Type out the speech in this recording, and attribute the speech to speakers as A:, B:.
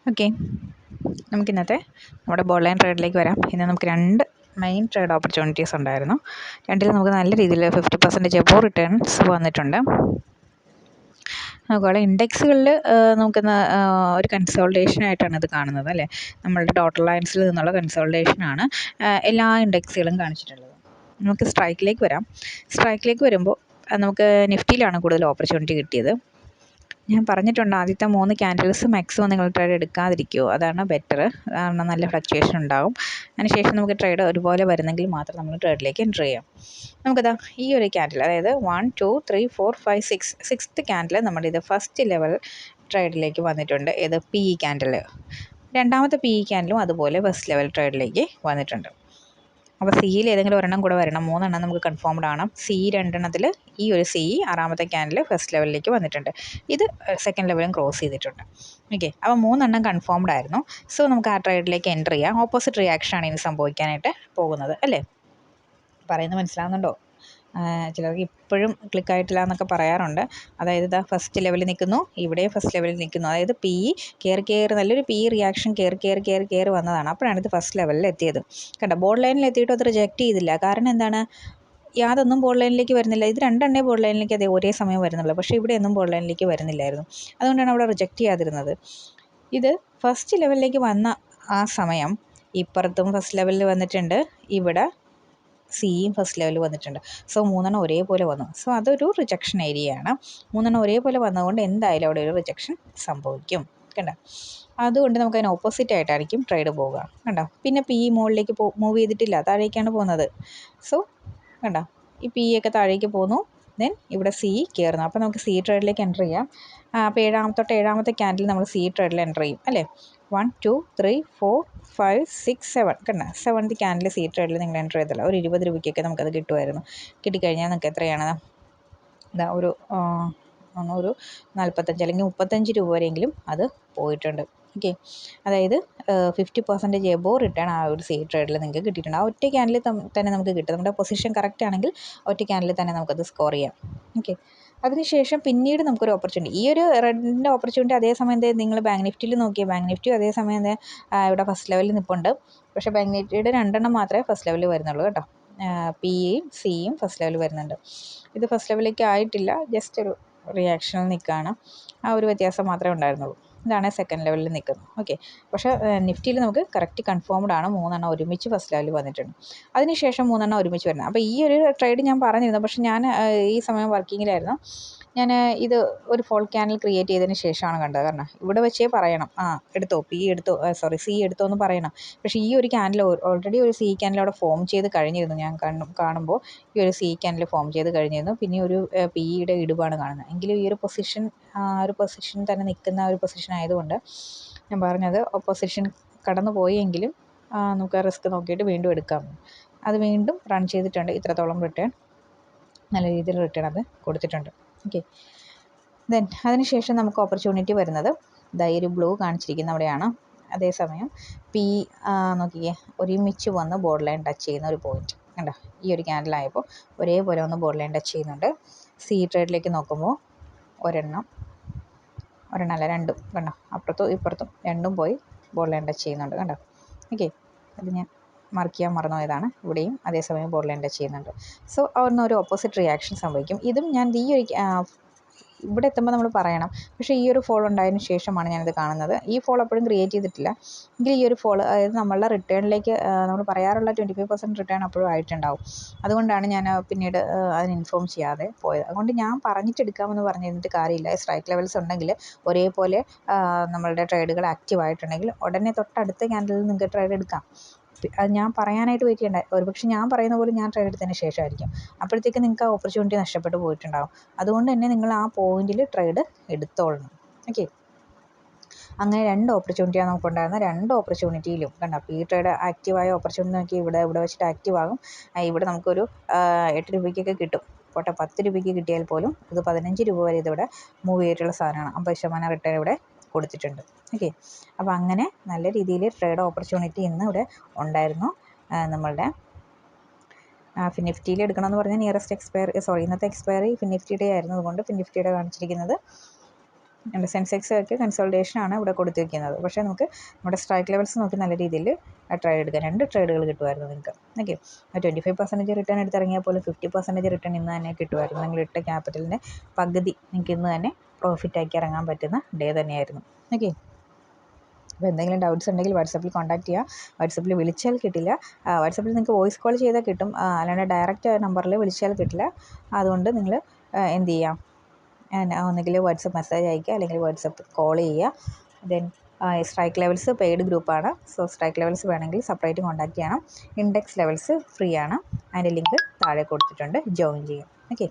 A: Okay, നമുക്കിന്നത്തെ നമ്മുടെ ball ട്രേഡിലേക്ക് വരാം. ഇന്ന് നമുക്ക് രണ്ട് മെയിൻ ട്രേഡ് ഓപ്പർച്യൂണിറ്റീസ് ഉണ്ടായിരുന്നു. രണ്ടിൽ നമുക്ക് നല്ല രീതിയിൽ 50% എബോവ് റിട്ടേൺസ് വന്നിട്ടുണ്ട്. അതുപോലെ ഇൻഡെക്സുകളിൽ നമുക്കിന്ന് ഒരു കൺസോൾട്ടേഷനായിട്ടാണ് ഇത് കാണുന്നത് അല്ലേ. നമ്മളുടെ ടോട്ടൽ ലൈൻസിൽ നിന്നുള്ള കൺസോൾട്ടേഷനാണ് എല്ലാ ഇൻഡെക്സുകളും കാണിച്ചിട്ടുള്ളത്. നമുക്ക് സ്ട്രൈക്കിലേക്ക് വരാം. സ്ട്രൈക്കിലേക്ക് വരുമ്പോൾ നമുക്ക് നിഫ്റ്റിയിലാണ് കൂടുതൽ ഓപ്പർച്യൂണിറ്റി കിട്ടിയത്. ഞാൻ പറഞ്ഞിട്ടുണ്ട്, ആദ്യത്തെ 3 ക്യാൻഡിൽസ് മാക്സിമം നിങ്ങൾ ട്രേഡ് എടുക്കാതിരിക്കുമോ, അതാണ് ബെറ്റർ. കാരണം നല്ല ഫ്ലക്ച്വേഷൻ ഉണ്ടാകും. അതിനുശേഷം നമുക്ക് ട്രേഡ് ഒരുപോലെ വരുന്നെങ്കിൽ മാത്രം നമ്മൾ ട്രേഡിലേക്ക് എൻ്റർ ചെയ്യാം. നമുക്കതാ ഈ ഒരു ക്യാൻഡിൽ, അതായത് 1 2 3 4 5 6 സിക്സ്ത് ക്യാൻഡിൽ നമ്മുടെ ഇത് ഫസ്റ്റ് ലെവൽ ട്രേഡിലേക്ക് വന്നിട്ടുണ്ട്. ഏത് PE ക്യാൻഡിൽ. രണ്ടാമത്തെ PE ക്യാൻഡിലും അതുപോലെ ഫസ്റ്റ് ലെവൽ ട്രേഡിലേക്ക് വന്നിട്ടുണ്ട്. അപ്പോൾ സിയിൽ ഏതെങ്കിലും ഒരെണ്ണം കൂടെ വരണം. 3 എണ്ണം നമുക്ക് കൺഫേംഡ് ആണ്. രണ്ടെണ്ണത്തിൽ ഈ ഒരു ആറാമത്തെ ക്യാൻഡിൽ ഫസ്റ്റ് ലെവലിലേക്ക് വന്നിട്ടുണ്ട്. ഇത് സെക്കൻഡ് ലെവലും ക്രോസ് ചെയ്തിട്ടുണ്ട്. ഓക്കെ, അപ്പോൾ 3 എണ്ണം കൺഫേംഡ് ആയിരുന്നു. സോ നമുക്ക് ആ ട്രേഡിലേക്ക് എൻ്റർ ചെയ്യാം. ഓപ്പോസിറ്റ് റിയാക്ഷനാണ് ഇനി സംഭവിക്കാനായിട്ട് പോകുന്നത് അല്ലേ. പറയുന്നത് മനസ്സിലാവുന്നുണ്ടോ? ചിലർക്ക് ഇപ്പോഴും ക്ലിക്കായിട്ടില്ല എന്നൊക്കെ പറയാറുണ്ട്. അതായത് ഇതാ ഫസ്റ്റ് ലെവലിൽ നിൽക്കുന്നു, ഇവിടെ ഫസ്റ്റ് ലെവലിൽ നിൽക്കുന്നു. അതായത് PE കയറി നല്ലൊരു PE റിയാക്ഷൻ കയറി വന്നതാണ്. അപ്പോഴാണ് ഇത് ഫസ്റ്റ് ലെവലിൽ എത്തിയത്. കണ്ടോ, ബോർഡ് ലൈനിൽ എത്തിയിട്ടും അത് റിജക്റ്റ് ചെയ്തില്ല. കാരണം എന്താണ്, യാതൊന്നും ബോർഡ് ലൈനിലേക്ക് വരുന്നില്ല. ഇത് രണ്ടെണ്ണേ ബോർഡ് ലൈനിലേക്ക് ഒരേ സമയം വരുന്നുള്ളൂ. പക്ഷേ ഇവിടെ ഒന്നും ബോർഡ് ലൈനിലേക്ക് വരുന്നില്ലായിരുന്നു. അതുകൊണ്ടാണ് അവിടെ റിജക്റ്റ് ചെയ്യാതിരുന്നത്. ഇത് ഫസ്റ്റ് ലെവലിലേക്ക് വന്ന ആ സമയം ഇപ്പുറത്തും ഫസ്റ്റ് ലെവലിൽ വന്നിട്ടുണ്ട്, ഇവിടെ സിയും ഫസ്റ്റ് ലെവലിൽ വന്നിട്ടുണ്ട്. സോ 3 ഒരേപോലെ വന്നു. സോ അതൊരു റിജക്ഷൻ ഏരിയയാണ്. 3 ഒരേപോലെ വന്നതുകൊണ്ട് എന്തായാലും അവിടെ ഒരു റിജക്ഷൻ സംഭവിക്കും. കണ്ടോ, അതുകൊണ്ട് നമുക്ക് അതിന് ഓപ്പോസിറ്റ് ആയിട്ടായിരിക്കും ട്രേഡ് പോവുക. കണ്ടോ, പിന്നെ PE മുകളിലേക്ക് മൂവ് ചെയ്തിട്ടില്ല, താഴേക്കാണ് പോകുന്നത്. സോ കണ്ടോ, ഈ PE ഒക്കെ താഴേക്ക് പോകുന്നു. ദെൻ ഇവിടെ സി കയറുന്നു. അപ്പോൾ നമുക്ക് ട്രേഡിലേക്ക് എൻ്റർ ചെയ്യാം. അപ്പോൾ ഏഴാമത്തെ ക്യാൻഡിൽ നമ്മൾ ട്രേഡിൽ എൻ്റർ ചെയ്യും അല്ലേ. 1 2 3 4 5 6 7 കണ്ട 7th ക്യാൻഡിൽ ട്രേഡിൽ നിങ്ങൾ എൻ്റർ ചെയ്തല്ലോ. ഒരു 20 രൂപയ്ക്കൊക്കെ നമുക്കത് കിട്ടുമായിരുന്നു. കിട്ടിക്കഴിഞ്ഞാൽ നിങ്ങൾക്ക് എത്രയാണ്, ഇതാ ഒരു 45 അല്ലെങ്കിൽ 35 രൂപ വരെയെങ്കിലും അത് പോയിട്ടുണ്ട്. ഓക്കെ, അതായത് 50% എബോവ് റിട്ടേൺ ആ ഒരു ട്രേഡിൽ നിങ്ങൾക്ക് കിട്ടിയിട്ടുണ്ട്. ആ ഒറ്റ ക്യാൻഡിൽ തന്നെ നമുക്ക് കിട്ടും. നമ്മുടെ പൊസിഷൻ കറക്റ്റ് ആണെങ്കിൽ ഒറ്റ ക്യാൻഡിൽ തന്നെ നമുക്കത് സ്കോർ ചെയ്യാം. ഓക്കെ, അതിനുശേഷം പിന്നീട് നമുക്കൊരു ഓപ്പർച്യൂണിറ്റി, ഈ ഒരു റെഡിൻ്റെ ഓപ്പർച്യൂണിറ്റി അതേസമയം നിങ്ങൾ ബാങ്ക് നിഫ്റ്റിയിൽ നോക്കിയാൽ ബാങ്ക് നിഫ്റ്റി അതേസമയം ഇവിടെ ഫസ്റ്റ് ലെവലിൽ നിൽപ്പുണ്ട്. പക്ഷേ ബാങ്ക് നിഫ്റ്റിയുടെ 2 എണ്ണം മാത്രമേ ഫസ്റ്റ് ലെവലിൽ വരുന്നുള്ളൂ കേട്ടോ. PEയും സിയും ഫസ്റ്റ് ലെവലിൽ വരുന്നുണ്ട്. ഇത് ഫസ്റ്റ് ലെവലിലേക്ക് ആയിട്ടില്ല, ജസ്റ്റ് ഒരു റിയാക്ഷനിൽ നിൽക്കുകയാണ്. ആ ഒരു വ്യത്യാസം മാത്രമേ ഉണ്ടായിരുന്നുള്ളൂ. ഇതാണ് സെക്കൻഡ് ലെവലിൽ നിൽക്കുന്നത്. ഓക്കെ, പക്ഷേ നിഫ്റ്റിയിൽ നമുക്ക് കറക്റ്റ് കൺഫേംഡ് ആണ്. 3 എണ്ണം ഒരുമിച്ച് ഫസ്റ്റ് ലെവലിൽ വന്നിട്ടുണ്ട്. അതിനുശേഷം 3 എണ്ണം ഒരുമിച്ച് വരുന്നത്. അപ്പോൾ ഈ ഒരു ട്രേഡ് ഞാൻ പറഞ്ഞിരുന്നു, പക്ഷേ ഞാൻ ഈ സമയം വർക്കിങ്ങിലായിരുന്നു. ഞാൻ ഇത് ഒരു ഫോൾ ക്യാൻഡിൽ ക്രിയേറ്റ് ചെയ്തതിന് ശേഷമാണ് കണ്ടത്. കാരണം ഇവിടെ വെച്ചേ പറയണം, എടുത്തോ PE എടുത്തോ, സി എടുത്തോ എന്ന് പറയണം. പക്ഷേ ഈ ഒരു ക്യാൻഡിൽ ഓൾറെഡി ഒരു ക്യാൻഡിൽ അവിടെ ഫോം ചെയ്ത് കഴിഞ്ഞിരുന്നു. ഞാൻ കാണുമ്പോൾ ഈ ഒരു ക്യാൻഡിൽ ഫോം ചെയ്ത് കഴിഞ്ഞിരുന്നു. പിന്നെ ഒരു PEയുടെ ഇടിവാണ് കാണുന്നത്. എങ്കിലും ഈ ഒരു പൊസിഷൻ തന്നെ നിൽക്കുന്ന ഒരു പൊസിഷൻ ആയതുകൊണ്ട് ഞാൻ പറഞ്ഞത് പൊസിഷൻ കടന്നു പോയെങ്കിലും നമുക്ക് റിസ്ക് നോക്കിയിട്ട് വീണ്ടും എടുക്കാം. അത് വീണ്ടും റൺ ചെയ്തിട്ടുണ്ട്. ഇത്രത്തോളം റിട്ടേൺ, നല്ല രീതിയിൽ റിട്ടേൺ അത് കൊടുത്തിട്ടുണ്ട്. ഓക്കെ, ദെൻ അതിനുശേഷം നമുക്ക് ഓപ്പർച്യൂണിറ്റി വരുന്നത് ഈ ഒരു ബ്ലൂ കാണിച്ചിരിക്കുന്ന അവിടെയാണ്. അതേസമയം PE നോക്കിയേ, ഒരുമിച്ച് വന്ന് ബോർഡ് ലൈൻ ടച്ച് ചെയ്യുന്ന ഒരു പോയിന്റ് കണ്ടോ. ഈ ഒരു ക്യാൻഡിലായപ്പോൾ ഒരേപോലെ ഒന്ന് ബോർഡ് ലൈൻ ടച്ച് ചെയ്യുന്നുണ്ട്. ട്രേഡിലേക്ക് നോക്കുമ്പോൾ ഒരെണ്ണമല്ല രണ്ടും കണ്ടോ, അപ്പുറത്തും ഇപ്പുറത്തും രണ്ടും പോയി ബോർഡ് ലൈൻ ടച്ച് ചെയ്യുന്നുണ്ട് കണ്ടോ. ഓക്കെ, അത് ഞാൻ മാർക്ക് ചെയ്യാൻ മറന്നുപോയതാണ്. ഇവിടെയും അതേസമയം ബോർഡ് ലൈൻ ടച്ച് ചെയ്യുന്നുണ്ട്. സോ അവിടുന്ന് ഒരു ഓപ്പോസിറ്റ് റിയാക്ഷൻ സംഭവിക്കും. ഇതും ഞാൻ ഈ ഒരു ഇവിടെ എത്തുമ്പോൾ നമ്മൾ പറയണം. പക്ഷേ ഈ ഒരു ഫോൾ ഉണ്ടായതിനു ശേഷമാണ് ഞാനിത് കാണുന്നത്. ഈ ഫോൾ എപ്പോഴും ക്രിയേറ്റ് ചെയ്തിട്ടില്ല. എങ്കിൽ ഈ ഒരു ഫോൾ, അതായത് നമ്മളുടെ റിട്ടേണിലേക്ക് നമ്മൾ പറയാറുള്ള 25% റിട്ടേൺ അപ്പോഴും ആയിട്ടുണ്ടാവും. അതുകൊണ്ടാണ് ഞാൻ പിന്നീട് അതിന് ഇൻഫോം ചെയ്യാതെ പോയത്. അതുകൊണ്ട് ഞാൻ പറഞ്ഞിട്ടെടുക്കാമെന്ന് പറഞ്ഞിരുന്നിട്ട് കാര്യമില്ല. സ്ട്രൈക്ക് ലെവൽസ് ഉണ്ടെങ്കിൽ ഒരേപോലെ നമ്മളുടെ ട്രേഡുകൾ ആക്റ്റീവ് ആയിട്ടുണ്ടെങ്കിൽ ഉടനെ തൊട്ടടുത്ത ക്യാൻഡിലിൽ നിങ്ങൾക്ക് ട്രേഡ് എടുക്കാം. അത് ഞാൻ പറയാനായിട്ട് വെയിറ്റ് ചെയ്യേണ്ട. ഒരുപക്ഷെ ഞാൻ പറയുന്ന പോലെ ഞാൻ ട്രേഡ് എടുത്തതിന് ശേഷമായിരിക്കും. അപ്പോഴത്തേക്ക് നിങ്ങൾക്ക് ആ ഓപ്പർച്യൂണിറ്റി നഷ്ടപ്പെട്ടു പോയിട്ടുണ്ടാകും. അതുകൊണ്ട് തന്നെ നിങ്ങൾ ആ പോയിന്റിൽ ട്രേഡ് എടുത്തോളണം. ഓക്കെ, അങ്ങനെ 2 ഓപ്പർച്യൂണിറ്റിയാണ് നമുക്കുണ്ടായിരുന്നത്. 2 ഓപ്പർച്യൂണിറ്റിയിലും കണ്ടോ, ട്രേഡ് ആക്റ്റീവായ ഓപ്പർച്യൂണിറ്റി നോക്കി ഇവിടെ വെച്ചിട്ട് ആക്റ്റീവ് ആകും. ഇവിടെ നമുക്കൊരു 8 രൂപയ്ക്കൊക്കെ കിട്ടും. പോട്ടെ, 10 രൂപയ്ക്ക് കിട്ടിയാൽ പോലും ഇത് 15 രൂപ വരെ ഇതിവിടെ മൂവ് ചെയ്തിട്ടുള്ള സാധനമാണ്. 50% റിട്ടേൺ ഇവിടെ കൊടുത്തിട്ടുണ്ട്. ഓക്കെ, അപ്പോൾ അങ്ങനെ നല്ല രീതിയിൽ ട്രേഡ് ഓപ്പർച്യൂണിറ്റി ഇന്ന് ഇവിടെ ഉണ്ടായിരുന്നു. നമ്മളുടെ ഫിനിഫ്റ്റിയിൽ എടുക്കണമെന്ന് പറഞ്ഞാൽ ഇന്നത്തെ എക്സ്പയറി ഫിനിഫ്റ്റിയുടെ ആയിരുന്നു. അതുകൊണ്ട് ഫിനിഫ്റ്റിയുടെ കാണിച്ചിരിക്കുന്നത്. സെൻസെക്സ് ഒക്കെ കൺസോൾട്ടേഷനാണ് ഇവിടെ കൊടുത്തിരിക്കുന്നത്. പക്ഷേ നമുക്ക് നമ്മുടെ സ്ട്രൈക്ക് ലെവൽസ് നോക്കി നല്ല രീതിയിൽ ട്രേഡ് എടുക്കാം. 2 ട്രേഡുകൾ കിട്ടുമായിരുന്നു നിങ്ങൾക്ക്. ഓക്കെ, 25% റിട്ടേൺ എടുത്തിറങ്ങിയാൽ പോലും 50% റിട്ടേൺ ഇന്ന് തന്നെ കിട്ടുമായിരുന്നു. നിങ്ങൾ ഇട്ട ക്യാപിറ്റലിൻ്റെ പകുതി നിങ്ങൾക്ക് ഇന്ന് തന്നെ പ്രോഫിറ്റാക്കി ഇറങ്ങാൻ പറ്റുന്ന ഡേ തന്നെയായിരുന്നു. ഓക്കെ, അപ്പോൾ എന്തെങ്കിലും ഡൗട്ട്സ് ഉണ്ടെങ്കിൽ വാട്സപ്പിൽ കോൺടാക്ട് ചെയ്യുക. വാട്സപ്പിൽ വിളിച്ചാൽ കിട്ടില്ല. വാട്സപ്പിൽ നിങ്ങൾക്ക് വോയിസ് കോൾ ചെയ്താൽ കിട്ടും, അല്ലാണ്ട് ഡയറക്റ്റ് നമ്പറിൽ വിളിച്ചാൽ കിട്ടില്ല. അതുകൊണ്ട് നിങ്ങൾ എന്ത് ചെയ്യാം, ഒന്നുകിൽ വാട്സപ്പ് മെസ്സേജ് അയയ്ക്കുക, അല്ലെങ്കിൽ വാട്സപ്പ് കോൾ ചെയ്യുക. ദെൻ സ്ട്രൈക്ക് ലെവൽസ് പെയ്ഡ് ഗ്രൂപ്പാണ്. സോ സ്ട്രൈക്ക് ലെവൽസ് വേണമെങ്കിൽ സെപ്പറേറ്റ് കോൺടാക്ട് ചെയ്യണം. ഇൻഡെക്സ് ലെവൽസ് ഫ്രീ ആണ്. അതിൻ്റെ ലിങ്ക് താഴെ കൊടുത്തിട്ടുണ്ട്, ജോയിൻ ചെയ്യാം. ഓക്കെ.